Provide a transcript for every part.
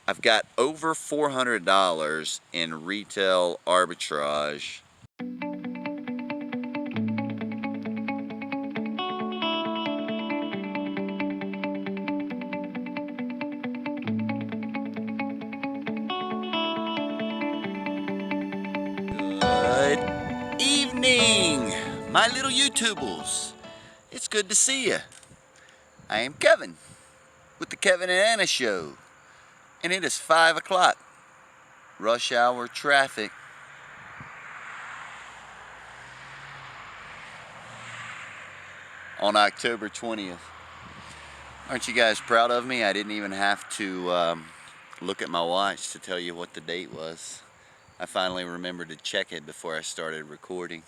I've got over $400 in retail arbitrage. Good evening, my little YouTubers. It's good to see you. I am Kevin with the Kevin and Anna Show, and it is 5 o'clock. Rush hour traffic. On October 20th. Aren't you guys proud of me? I didn't even have to look at my watch to tell you what the date was. I finally remembered to check it before I started recording.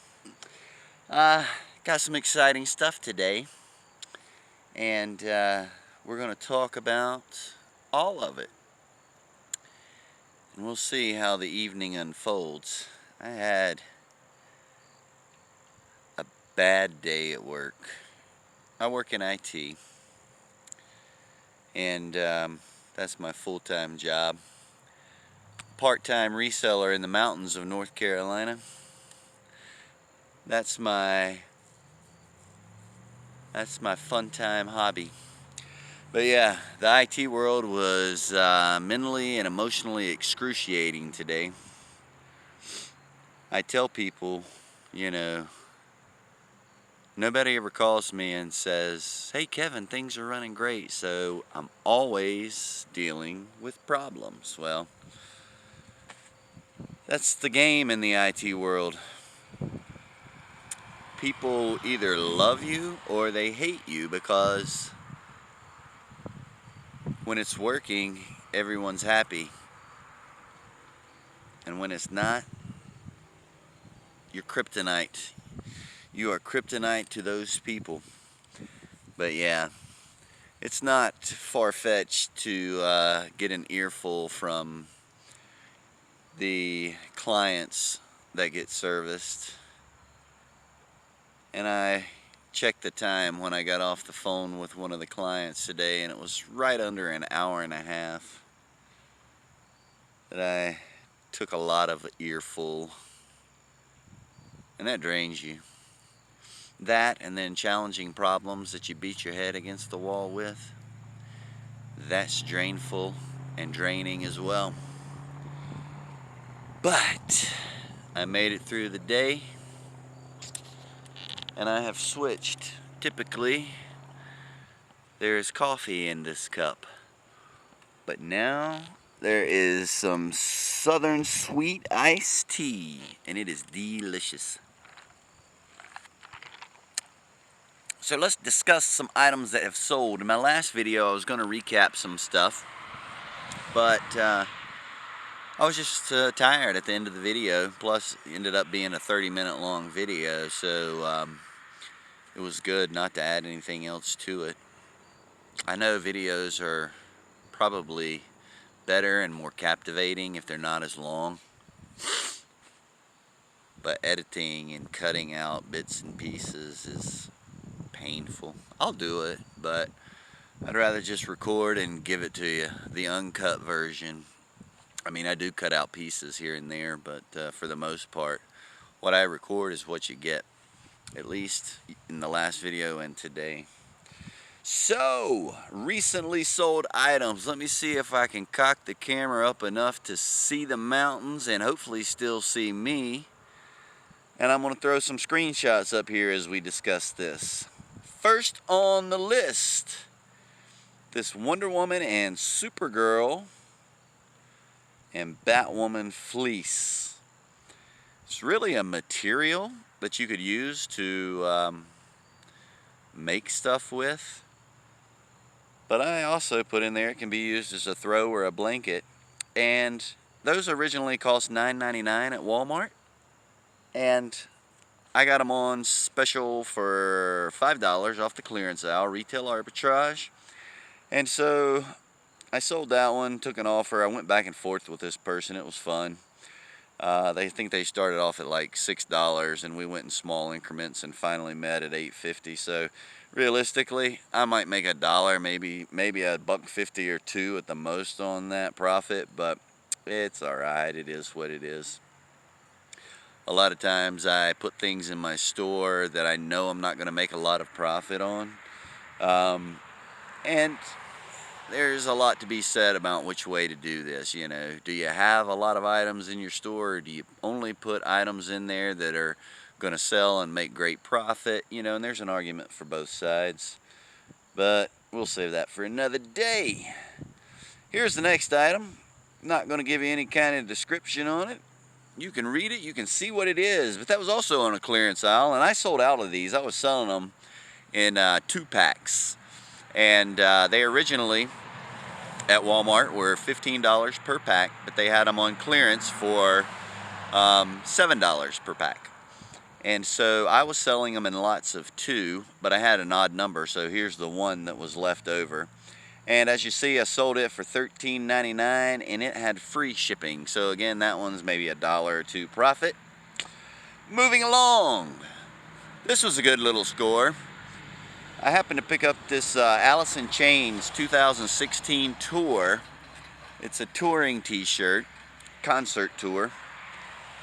Got some exciting stuff today, and we're going to talk about all of it. And we'll see how the evening unfolds. I had a bad day at work. I work in IT, and that's my full-time job. Part-time reseller in the mountains of North Carolina. That's my fun-time hobby. But yeah, the IT world was mentally and emotionally excruciating today. I tell people, you know, nobody ever calls me and says, "Hey Kevin, things are running great." So I'm always dealing with problems. Well, that's the game in the IT world. People either love you or they hate you, because when it's working, everyone's happy. And when it's not, you're kryptonite. You are kryptonite to those people. But yeah, it's not far-fetched to get an earful from the clients that get serviced. And I checked the time when I got off the phone with one of the clients today, and it was right under an hour and a half that I took a lot of earful. And that drains you. That, and then challenging problems that you beat your head against the wall with, that's drainful and draining as well. But I made it through the day, and I have switched. Typically, there is coffee in this cup, but now there is some Southern Sweet iced tea, and it is delicious. So let's discuss some items that have sold. In my last video, I was going to recap some stuff, but I was just tired at the end of the video. Plus, it ended up being a 30-minute long video, so it was good not to add anything else to it. I know videos are probably better and more captivating if they're not as long, but editing and cutting out bits and pieces is painful. I'll do it, but I'd rather just record and give it to you, the uncut version. I mean, I do cut out pieces here and there, but for the most part, what I record is what you get, at least in the last video and today. So, recently sold items. Let me see if I can cock the camera up enough to see the mountains and hopefully still see me. And I'm going to throw some screenshots up here as we discuss this. First on the list, this Wonder Woman and Supergirl and Batwoman fleece. It's really a material that you could use to make stuff with. But I also put in there it can be used as a throw or a blanket. And those originally cost $9.99 at Walmart. And I got them on special for $5 off the clearance aisle, Retail Arbitrage. And so I sold that one, took an offer. I went back and forth with this person. It was fun. They think they started off at like $6, and we went in small increments and finally met at $8.50. So realistically, I might make $1, maybe $1.50 or $2 at the most on that profit, but it's alright, it is what it is. A lot of times I put things in my store that I know I'm not going to make a lot of profit on. And there's a lot to be said about which way to do this. You know, do you have a lot of items in your store, or do you only put items in there that are going to sell and make great profit? You know, and there's an argument for both sides, but we'll save that for another day. Here's the next item. Not going to give you any kind of description on it. You can read it, you can see what it is, but that was also on a clearance aisle, and I sold out of these. I was selling them in 2-packs, and they originally at Walmart were $15 per pack, but they had them on clearance for $7 per pack. And so I was selling them in lots of 2, but I had an odd number, so here's the one that was left over. And as you see, I sold it for $13.99, and it had free shipping. So again, that one's maybe $1 or $2 profit. Moving along. This was a good little score. I happened to pick up this Alice in Chains 2016 tour. It's a touring t-shirt, concert tour.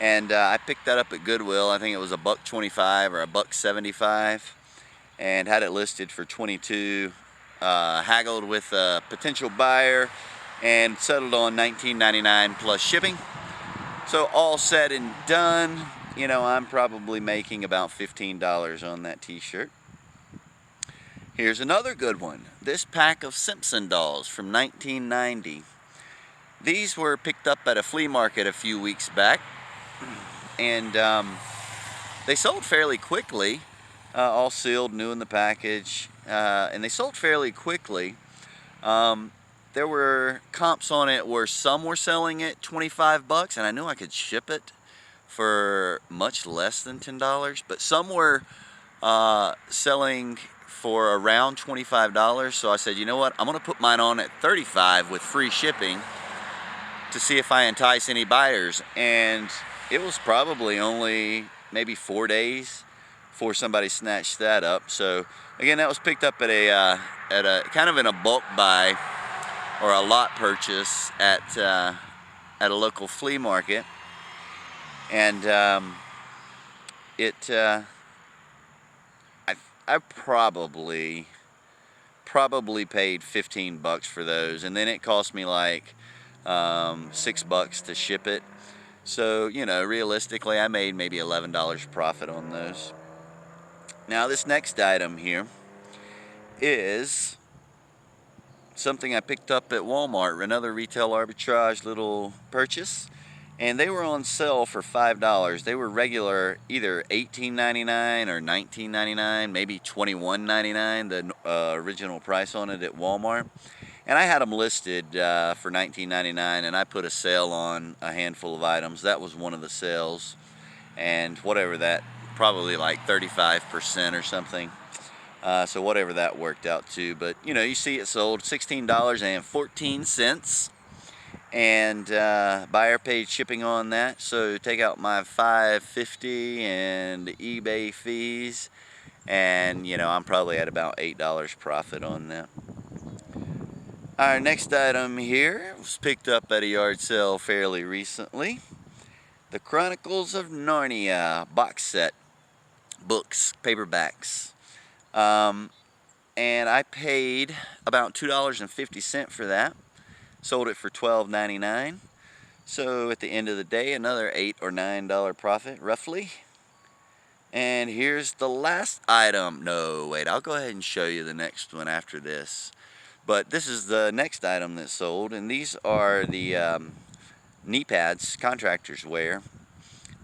And I picked that up at Goodwill. I think it was $1.25 or $1.75, and had it listed for $22. Haggled with a potential buyer and settled on $19.99 plus shipping. So all said and done, you know, I'm probably making about $15 on that t-shirt. Here's another good one. This pack of Simpson dolls from 1990. These were picked up at a flea market a few weeks back, and they sold fairly quickly, all sealed, new in the package. And they sold fairly quickly. There were comps on it where some were selling at 25 bucks, and I knew I could ship it for much less than $10, but some were selling for around $25. So I said, you know what, I'm gonna put mine on at 35 with free shipping to see if I entice any buyers. And it was probably only maybe 4 days before somebody snatched that up. So again, that was picked up at a kind of in a bulk buy or a lot purchase at a local flea market, and I probably paid 15 bucks for those, and then it cost me like $6 to ship it. So, you know, realistically, I made maybe $11 profit on those. Now, this next item here is something I picked up at Walmart, another Retail Arbitrage little purchase, and they were on sale for $5. They were regular either $18.99 or $19.99, maybe $21.99, the original price on it at Walmart. And I had them listed for $19.99, and I put a sale on a handful of items. That was one of the sales, and whatever that, probably like 35% or something. So whatever that worked out to. But you know, you see it sold $16.14, and buyer paid shipping on that. So take out my $5.50 and eBay fees, and you know, I'm probably at about $8 profit on that. Our next item here was picked up at a yard sale fairly recently. The Chronicles of Narnia box set, books, paperbacks. And I paid about $2.50 for that. Sold it for $12.99. So at the end of the day, another $8 or $9 profit, roughly. And here's the last item. No, wait, I'll go ahead and show you the next one after this. But this is the next item that sold, and these are the knee pads contractors wear.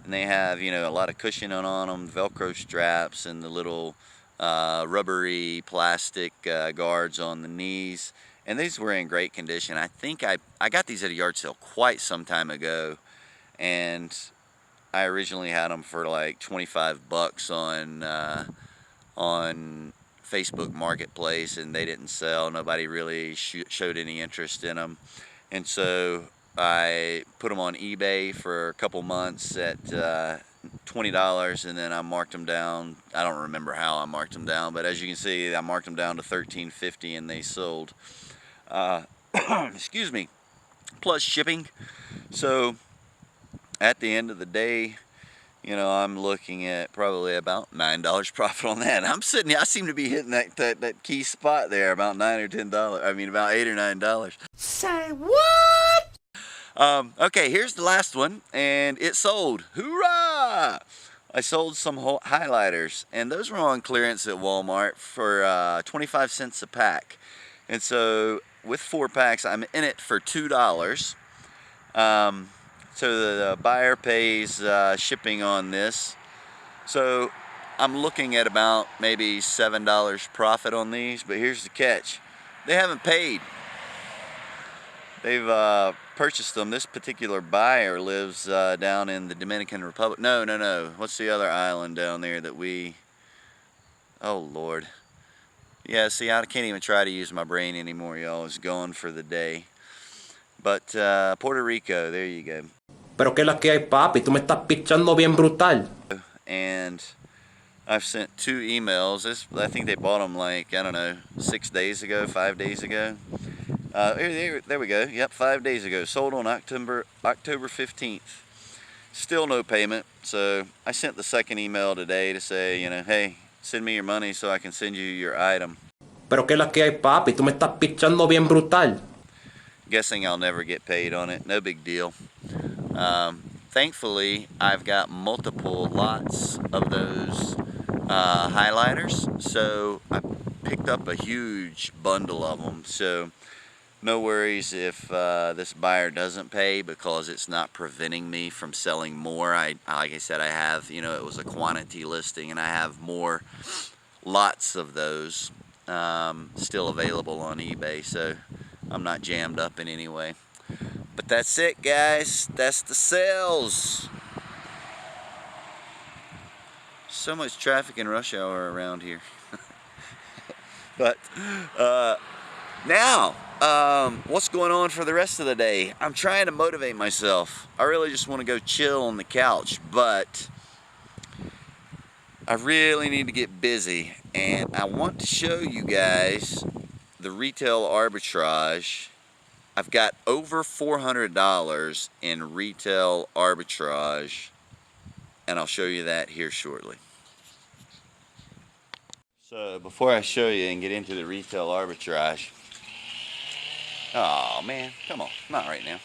And they have, you know, a lot of cushioning on them, Velcro straps, and the little rubbery plastic guards on the knees. And these were in great condition. I think I got these at a yard sale quite some time ago, and I originally had them for like 25 bucks on Facebook Marketplace, and they didn't sell. Nobody really showed any interest in them, and so I put them on eBay for a couple months at $20, and then I marked them down. I don't remember how I marked them down, but as you can see, I marked them down to $13.50, and they sold. Excuse me, plus shipping. So at the end of the day, you know, I'm looking at probably about $9 profit on that. I'm sitting, I seem to be hitting that key spot there, about $9 or $10. I mean, about $8 or $9. Say what? Okay, here's the last one, and it sold. Hoorah! I sold some highlighters, and those were on clearance at Walmart for 25 cents a pack. And so with 4 packs, I'm in it for $2. So the buyer pays shipping on this. So I'm looking at about maybe $7 profit on these, but here's the catch. They haven't paid. They've purchased them. This particular buyer lives down in the Dominican Republic. No. What's the other island down there that we... Oh, Lord. Yeah, see, I can't even try to use my brain anymore, y'all. It's gone for the day. But Puerto Rico, there you go. Pero qué la que hay, papi, tú me estás pichando bien brutal. And I've sent 2 emails. I think they bought them like, I don't know, 6 days ago, 5 days ago. There we go. Yep, 5 days ago. Sold on October 15th. Still no payment. So I sent the second email today to say, you know, hey, send me your money so I can send you your item. Pero qué la que hay, papi, tú me estás pichando bien brutal. Guessing I'll never get paid on it. No big deal. Thankfully, I've got multiple lots of those highlighters. So I picked up a huge bundle of them. So no worries if this buyer doesn't pay, because it's not preventing me from selling more. Like I said, I have, you know, it was a quantity listing, and I have more lots of those still available on eBay, so I'm not jammed up in any way. But that's it, guys. That's the sales. So much traffic in rush hour around here. But now, what's going on for the rest of the day? I'm trying to motivate myself. I really just want to go chill on the couch, but I really need to get busy, and I want to show you guys the retail arbitrage. I've got over $400 in retail arbitrage, and I'll show you that here shortly. So before I show you and get into the retail arbitrage, oh man, come on, not right now.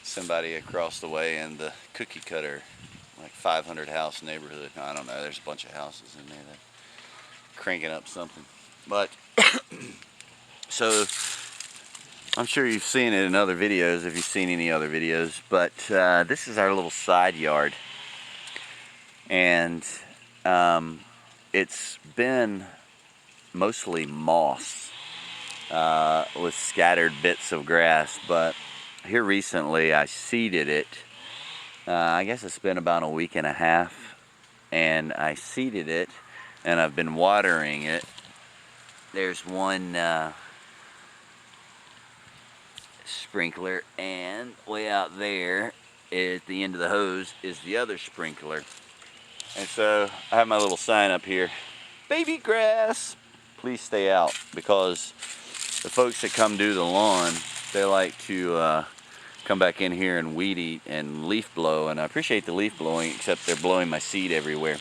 Somebody across the way in the cookie cutter, like 500 house neighborhood. I don't know, there's a bunch of houses in there that cranking up something. But so I'm sure you've seen it in other videos, if you've seen any other videos, but this is our little side yard, and it's been mostly moss with scattered bits of grass, but here recently I seeded it. I guess it's been about a week and a half, and I seeded it, and I've been watering it. There's one sprinkler, and way out there at the end of the hose is the other sprinkler. And so I have my little sign up here, baby grass, please stay out, because the folks that come do the lawn, they like to come back in here and weed eat and leaf blow, and I appreciate the leaf blowing, except they're blowing my seed everywhere.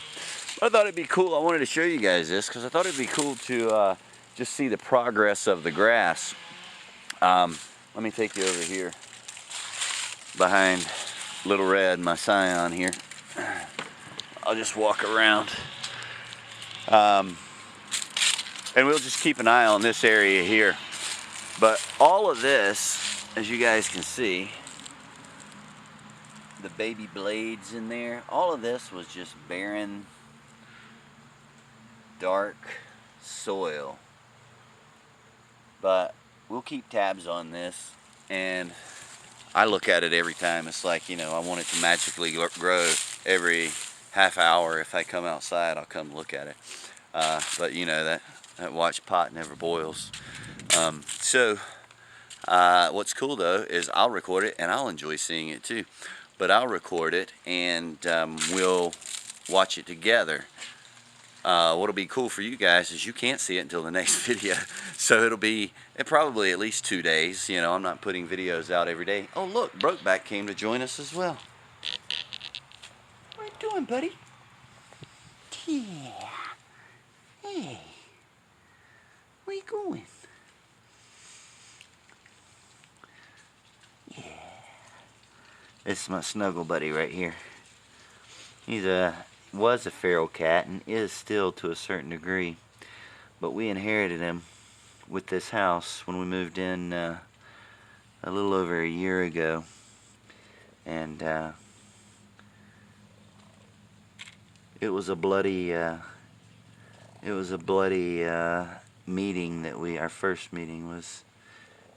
But I thought it'd be cool. I wanted to show you guys this because I thought it'd be cool to just see the progress of the grass. Let me take you over here behind Little Red, my scion here. I'll just walk around. And we'll just keep an eye on this area here. But all of this, as you guys can see, the baby blades in there, all of this was just barren, dark soil. But we'll keep tabs on this, and I look at it every time. It's like, you know, I want it to magically grow every half hour. If I come outside, I'll come look at it. But you know, that watch pot never boils. What's cool though is I'll record it and I'll enjoy seeing it too. but I'll record it and we'll watch it together. What'll be cool for you guys is you can't see it until the next video, so it'll be probably at least 2 days. You know, I'm not putting videos out every day. Oh look, Brokeback came to join us as well. What are you doing, buddy? Yeah. Hey, where you going? Yeah. This is my snuggle buddy right here. Was a feral cat and is still to a certain degree, but we inherited him with this house when we moved in a little over a year ago, and it was a bloody meeting that our first meeting was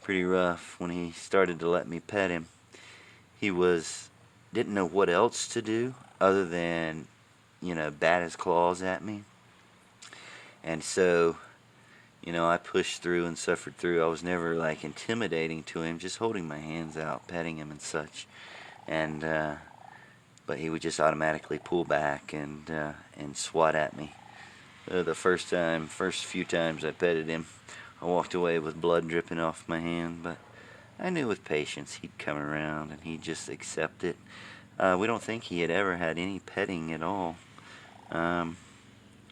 pretty rough. When he started to let me pet him, he didn't know what else to do other than, you know, bat his claws at me. And so, you know, I pushed through and suffered through. I was never like intimidating to him, just holding my hands out, petting him and such. And but he would just automatically pull back and swat at me. The first few times I petted him, I walked away with blood dripping off my hand, but I knew with patience he'd come around and he'd just accept it. We don't think he had ever had any petting at all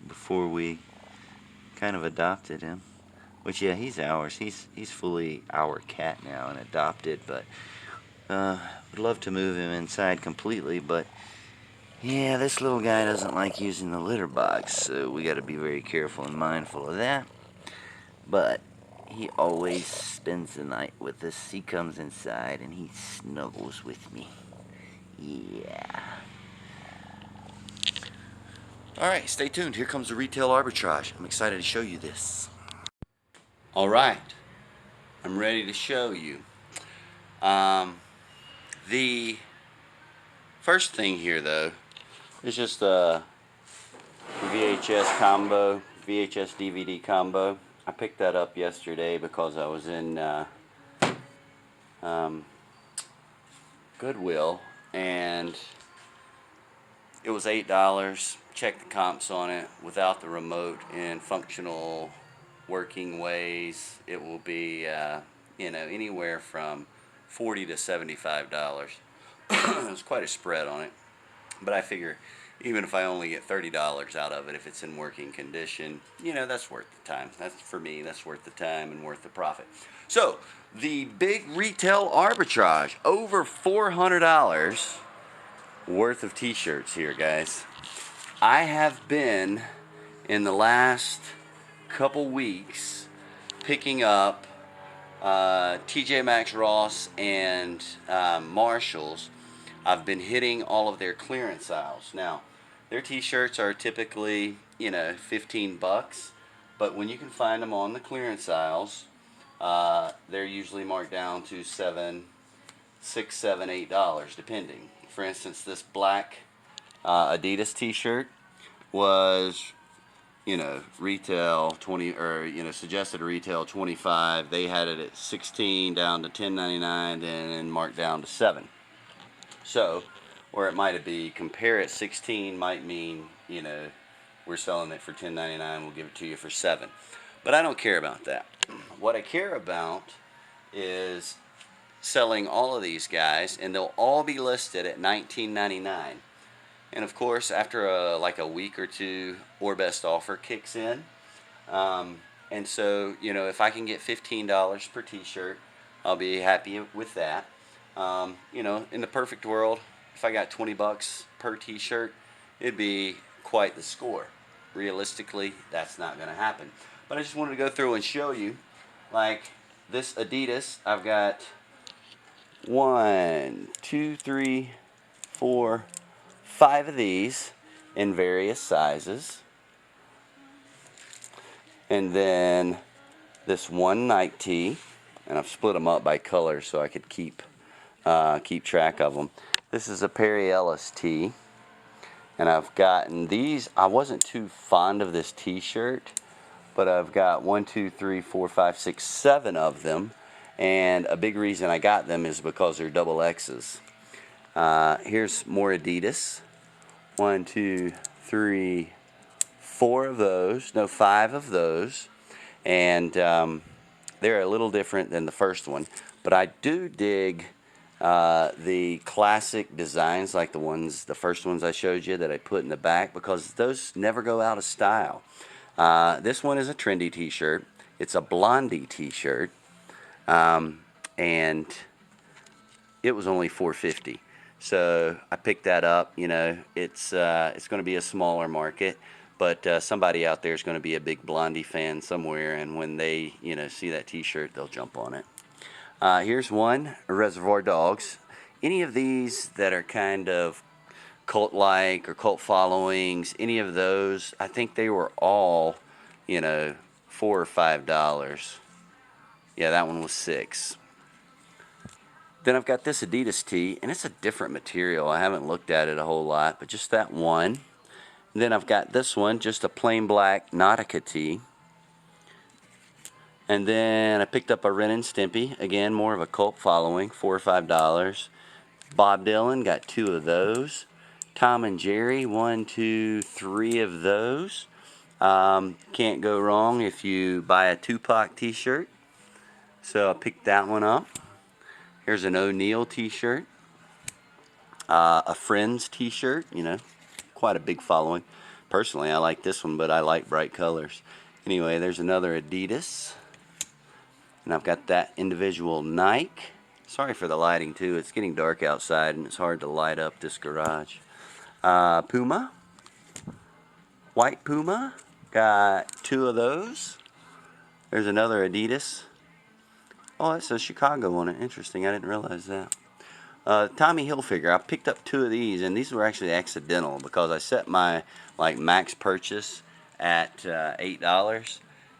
before we kind of adopted him. Which, yeah, he's ours. He's fully our cat now and adopted, but would love to move him inside completely, but yeah, this little guy doesn't like using the litter box, so we got to be very careful and mindful of that. But he always spends the night with us. He comes inside and he snuggles with me. Yeah. Alright, stay tuned. Here comes the Retail Arbitrage. I'm excited to show you this. Alright, I'm ready to show you. The first thing here, though, is just a VHS DVD combo. I picked that up yesterday because I was in Goodwill, and it was $8. Check the comps on it. Without the remote in functional working ways, it will be you know, anywhere from $40 to $75. There's quite a spread on it, but I figure even if I only get $30 out of it, if it's in working condition, you know, that's worth the time. That's, for me, that's worth the time and worth the profit. So the big Retail Arbitrage, over $400 worth of t-shirts here, guys. I have been, in the last couple weeks, picking up TJ Maxx, Ross, and Marshalls. I've been hitting all of their clearance aisles. Now, their t-shirts are typically, you know, 15 bucks, but when you can find them on the clearance aisles, they're usually marked down to $6, $7, $8, depending. For instance, this black Adidas t-shirt was, you know, retail 20, or, you know, suggested retail 25. They had it at 16 down to 10.99, then marked down to 7. So, or it might be compare at 16 might mean, you know, we're selling it for 10.99, we'll give it to you for 7. But I don't care about that. What I care about is selling all of these guys, and they'll all be listed at $19.99. And of course, after like a week or two, or best offer kicks in. And so, you know, if I can get $15 per t-shirt, I'll be happy with that. You know, in the perfect world, if I got 20 bucks per t-shirt, it'd be quite the score. Realistically, that's not going to happen. But I just wanted to go through and show you, like this Adidas, I've got 1, 2, 3, 4, 5 of these in various sizes. And then this one night tee, and I've split them up by color so I could keep track of them. This is a Perry Ellis tee, and I've gotten these. I wasn't too fond of this t-shirt, but I've got 1, 2, 3, 4, 5, 6, 7 of them, and a big reason I got them is because they're double X's. Here's more Adidas. 1, 2, 3, 4 of those. No, 5 of those. And they're a little different than the first one. But I do dig the classic designs like the first ones I showed you that I put in the back, because those never go out of style. This one is a trendy t-shirt. It's a Blondie t-shirt. And it was only $4.50. So I picked that up. You know, it's going to be a smaller market, but somebody out there is going to be a big Blondie fan somewhere, and when they see that t-shirt, they'll jump on it. Here's one, Reservoir Dogs. Any of these that are kind of cult-like or cult followings, any of those, I think they were all, $4 or $5. Yeah, that one was $6. Then I've got this Adidas tee, and it's a different material. I haven't looked at it a whole lot, but just that one. And then I've got this one, just a plain black Nautica tee. And then I picked up a Ren and Stimpy, again, more of a cult following, $4 or $5. Bob Dylan, got 2 of those. Tom and Jerry, 1, 2, 3 of those. Can't go wrong if you buy a Tupac t-shirt. So I picked that one up. Here's an O'Neill t-shirt. A Friends t-shirt, quite a big following. Personally, I like this one, but I like bright colors. Anyway, there's another Adidas. And I've got that individual Nike. Sorry for the lighting, too. It's getting dark outside, and it's hard to light up this garage. Puma. White Puma. Got 2 of those. There's another Adidas. Oh, it says Chicago on it. Interesting. I didn't realize that. Tommy Hilfiger. I picked up 2 of these, and these were actually accidental because I set my max purchase at $8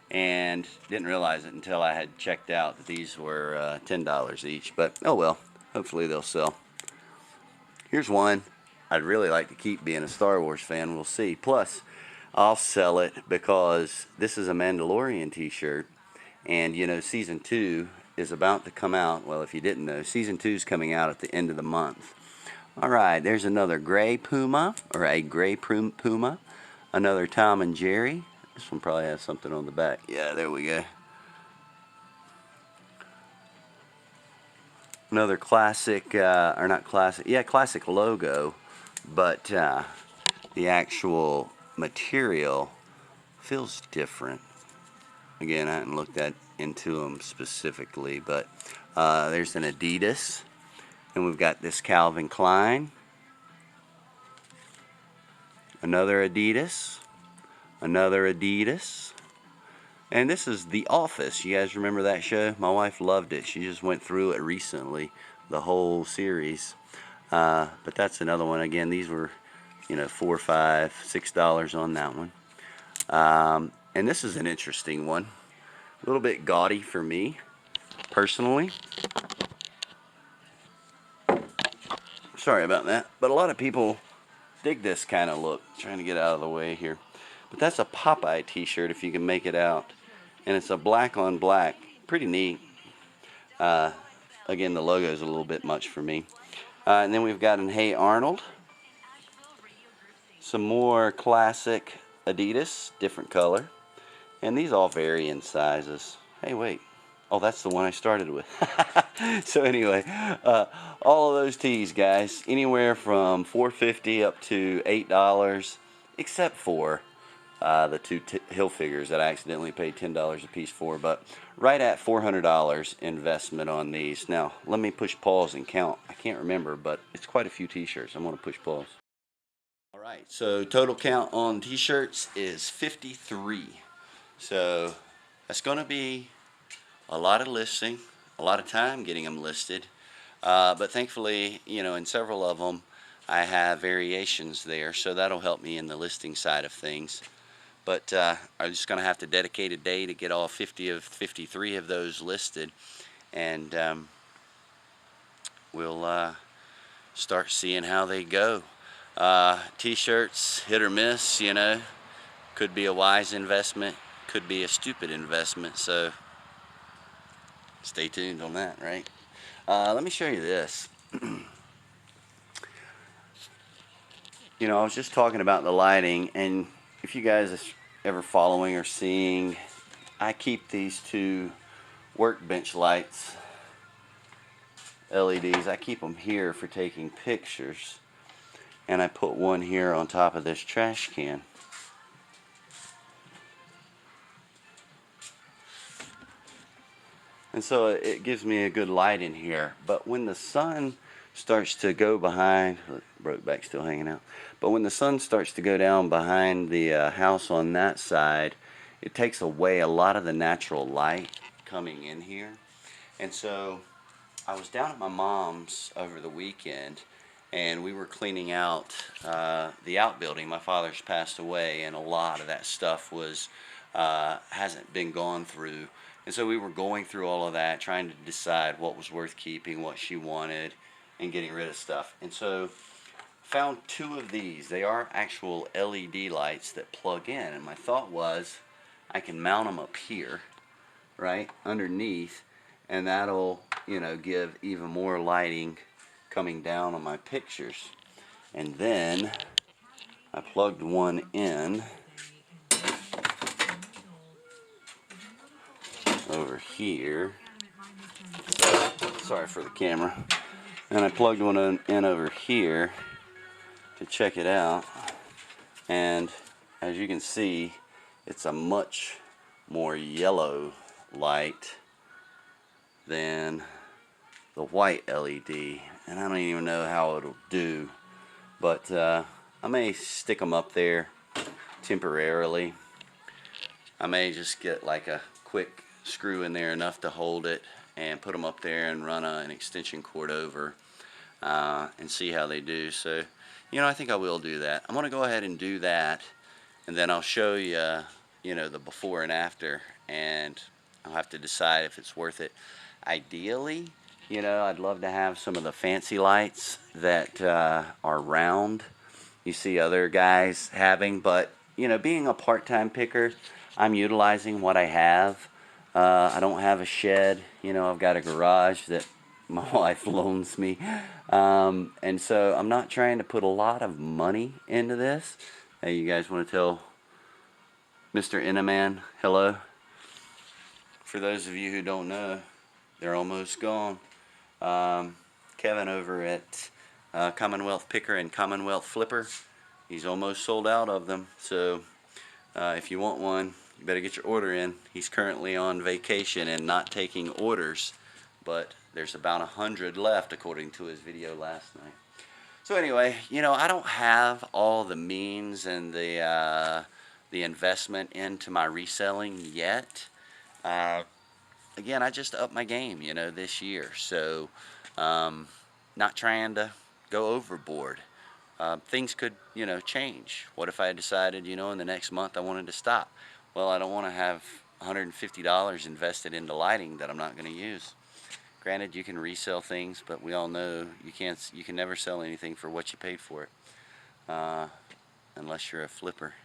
and didn't realize it until I had checked out that these were $10 each. But oh well, hopefully they'll sell. Here's one I'd really like to keep, being a Star Wars fan. We'll see. Plus, I'll sell it because this is a Mandalorian t-shirt, and season 2 is about to come out. Well, if you didn't know, season 2 is coming out at the end of the month. Alright, there's another gray Puma, or a gray Puma. Another Tom and Jerry. This one probably has something on the back. Yeah, there we go. Another classic, or not classic, yeah, classic logo, but the actual material feels different. Again, I haven't looked into them specifically, but there's an Adidas, and we've got this Calvin Klein, another Adidas, and this is The Office. You guys remember that show? My wife loved it. She just went through it recently, the whole series. But that's another one. Again, these were, $4, $5, $6 on that one. And this is an interesting one. A little bit gaudy for me, personally. Sorry about that. But a lot of people dig this kind of look. Trying to get out of the way here. But that's a Popeye t-shirt, if you can make it out. And it's a black on black. Pretty neat. Again, the logo is a little bit much for me. And then we've got an Hey Arnold. Some more classic Adidas, different color. And these all vary in sizes. Hey, wait. Oh, that's the one I started with. So anyway, all of those tees, guys, anywhere from $4.50 up to $8, except for the 2 Hilfigers that I accidentally paid $10 a piece for, but right at $400 investment on these. Now, let me push pause and count. I can't remember, but it's quite a few t-shirts. I'm going to push pause. All right, so total count on t-shirts is 53. So that's going to be a lot of listing, a lot of time getting them listed. But thankfully, in several of them, I have variations there, so that'll help me in the listing side of things. But I'm just going to have to dedicate a day to get all 53 of those listed, and we'll start seeing how they go. T-shirts, hit or miss, could be a wise investment, could be a stupid investment, so stay tuned on that, right? Let me show you this. You know, I was just talking about the lighting, and if you guys are ever following or seeing, I keep these two workbench lights, LEDs, I keep them here for taking pictures, and I put one here on top of this trash can. And so it gives me a good light in here. But when the sun starts to go behind, Brokeback's still hanging out. But when the sun starts to go down behind the house on that side, it takes away a lot of the natural light coming in here. And so I was down at my mom's over the weekend, and we were cleaning out the outbuilding. My father's passed away, and a lot of that stuff was hasn't been gone through. And so we were going through all of that, trying to decide what was worth keeping, what she wanted, and getting rid of stuff. And so found two of these. They are actual LED lights that plug in, and my thought was I can mount them up here, right, underneath, and that'll, you know, give even more lighting coming down on my pictures. And then I plugged one in over here. Sorry for the camera. And I plugged one in over here to check it out. And as you can see, it's a much more yellow light than the white LED. And I don't even know how it'll do, but I may stick them up there temporarily. I may just get like a quick screw in there enough to hold it and put them up there and run an extension cord over and see how they do. So, you know, I think I will do that. I'm going to go ahead and do that, and then I'll show you, you know, the before and after, and I'll have to decide if it's worth it. Ideally, you know, I'd love to have some of the fancy lights that are round. You see other guys having, but, you know, being a part-time picker, I'm utilizing what I have. I don't have a shed. You know, I've got a garage that my wife loans me. And so I'm not trying to put a lot of money into this. Hey, you guys want to tell Mr. Inaman hello? For those of you who don't know, they're almost gone. Kevin over at Commonwealth Picker and Commonwealth Flipper, he's almost sold out of them. So if you want one, you better get your order in. He's currently on vacation and not taking orders, but there's about 100 left according to his video last night. So anyway, you know, I don't have all the means and the investment into my reselling yet. Again, I just upped my game, you know, this year. So not trying to go overboard. Things could, you know, change. What if I decided, you know, in the next month I wanted to stop? Well, I don't want to have $150 invested into lighting that I'm not going to use. Granted, you can resell things, but we all know you can never sell anything for what you paid for it, unless you're a flipper,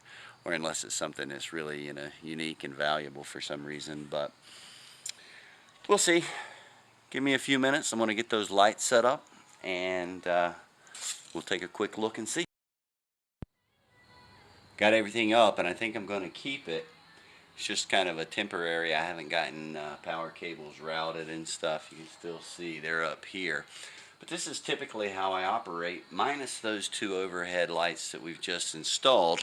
or unless it's something that's really, you know, unique and valuable for some reason. But we'll see. Give me a few minutes. I'm going to get those lights set up, and we'll take a quick look and see. Got everything up, and I think I'm going to keep it. It's just kind of a temporary. I haven't gotten power cables routed and stuff. You can still see they're up here. But this is typically how I operate, minus those two overhead lights that we've just installed.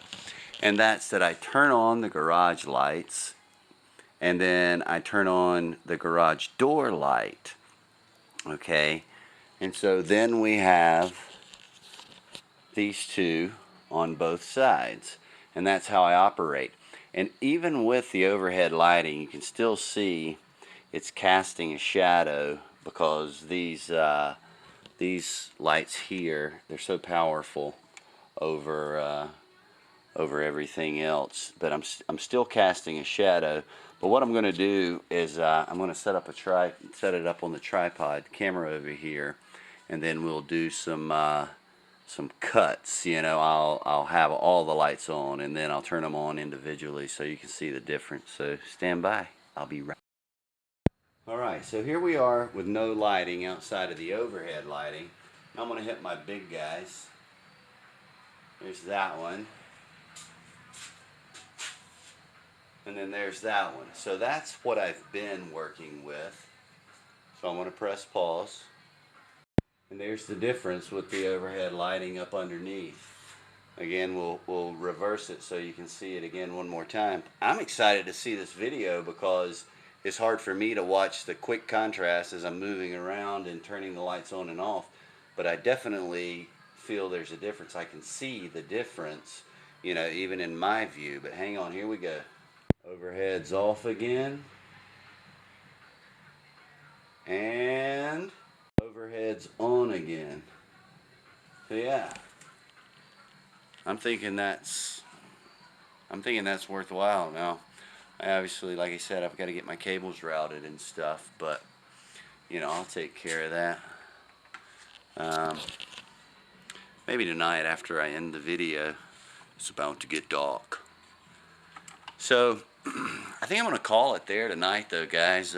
And that's that I turn on the garage lights, and then I turn on the garage door light. Okay? And so then we have these two on both sides. And that's how I operate. And even with the overhead lighting, you can still see it's casting a shadow because these lights here, they're so powerful over everything else. But I'm still casting a shadow. But what I'm going to do is I'm going to set it up on the tripod camera over here, and then we'll do some cuts. You know, I'll have all the lights on, and then I'll turn them on individually so you can see the difference. So stand by. I'll be right. Alright, so here we are with no lighting outside of the overhead lighting. Now I'm going to hit my big guys. There's that one. And then there's that one. So that's what I've been working with. So I'm going to press pause. And there's the difference with the overhead lighting up underneath. Again, we'll reverse it so you can see it again one more time. I'm excited to see this video because it's hard for me to watch the quick contrast as I'm moving around and turning the lights on and off. But I definitely feel there's a difference. I can see the difference, you know, even in my view. But hang on, here we go. Overhead's off again. And overhead's on again. So yeah, I'm thinking that's worthwhile. Now, I obviously, like I said, I've got to get my cables routed and stuff, but you know, I'll take care of that. Maybe tonight after I end the video. It's about to get dark. So I think I'm going to call it there tonight, though, guys.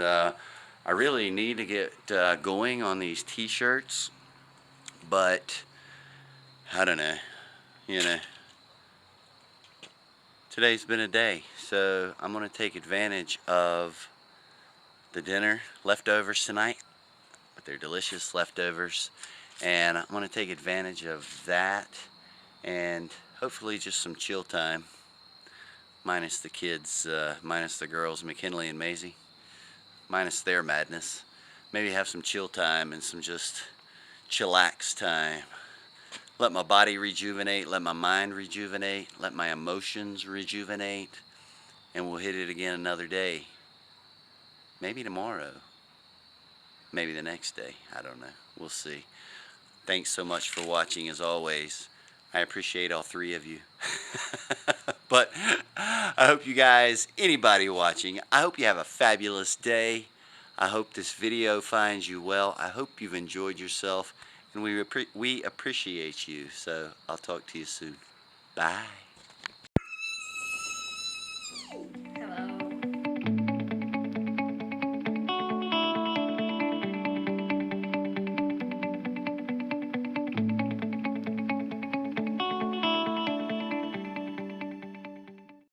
I really need to get going on these t-shirts, but I don't know. You know, today's been a day, so I'm going to take advantage of the dinner leftovers tonight, but they're delicious leftovers, and I'm going to take advantage of that and hopefully just some chill time, minus the kids, minus the girls, McKinley and Maisie, minus their madness. Maybe have some chill time and some just chillax time. Let my body rejuvenate, let my mind rejuvenate, let my emotions rejuvenate, and we'll hit it again another day. Maybe tomorrow. Maybe the next day. I don't know. We'll see. Thanks so much for watching as always. I appreciate all three of you. But I hope you guys, anybody watching, I hope you have a fabulous day. I hope this video finds you well. I hope you've enjoyed yourself, and we appreciate you. So I'll talk to you soon. Bye.